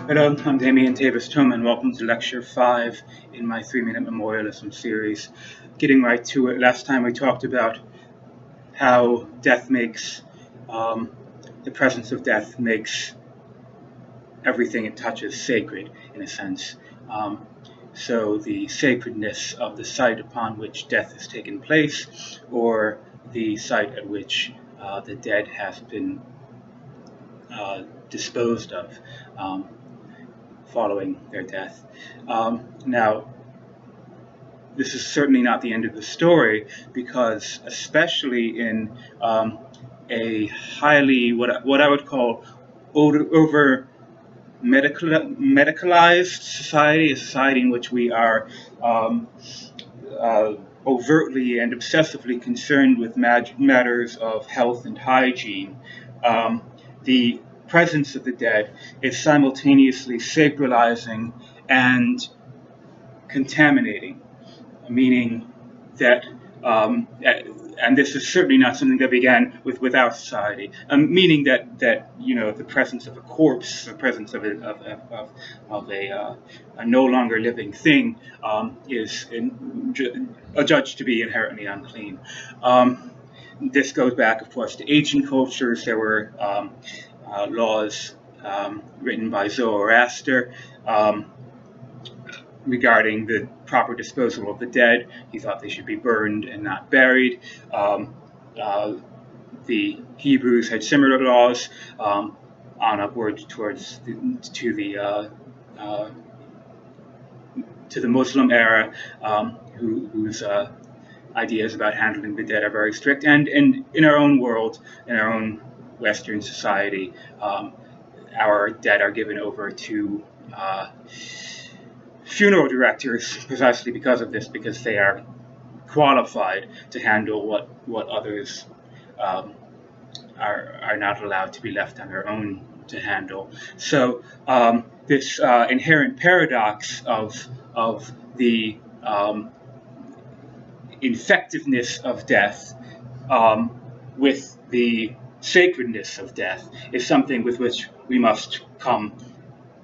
Hello, I'm Damien Toman. Welcome to Lecture 5 in my 3-minute memorialism series. Getting right to it, last time we talked about how death makes, the presence of death makes everything it touches sacred, in a sense. So the sacredness of the site upon which death has taken place, or the site at which the dead has been disposed of following their death. Now, this is certainly not the end of the story, because especially in a highly, what I would call over medicalized society, a society in which we are overtly and obsessively concerned with matters of health and hygiene, the presence of the dead is simultaneously sacralizing and contaminating, meaning that, and this is certainly not something that began with our society, meaning that the presence of a corpse, the presence of a no longer living thing is adjudged to be inherently unclean. This goes back, of course, to ancient cultures. There were laws written by Zoroaster regarding the proper disposal of the dead. He thought they should be burned and not buried. The Hebrews had similar laws on upward towards to the Muslim era, whose ideas about handling the dead are very strict. And in our own world, in our own Western society, our dead are given over to funeral directors precisely because of this, because they are qualified to handle what others are not allowed to be left on their own to handle. So this inherent paradox of the effectiveness of death with the sacredness of death is something with which we must come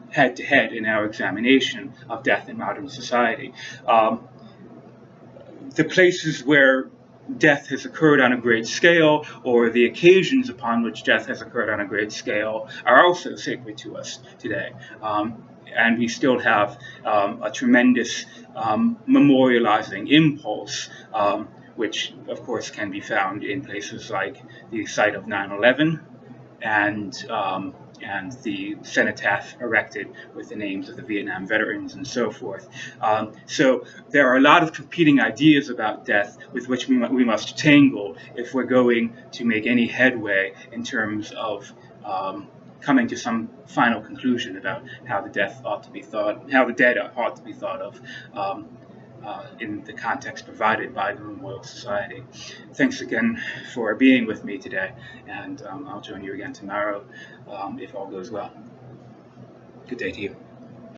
head to head in our examination of death in modern society. The places where death has occurred on a great scale, or the occasions upon which death has occurred on a great scale, are also sacred to us today. And we still have a tremendous memorializing impulse, which of course can be found in places like the site of 9/11 and the cenotaph erected with the names of the Vietnam veterans and so forth. So there are a lot of competing ideas about death with which we must tangle if we're going to make any headway in terms of coming to some final conclusion about how the dead ought to be thought of in the context provided by the Memorial Society. Thanks again for being with me today, and I'll join you again tomorrow if all goes well. Good day to you.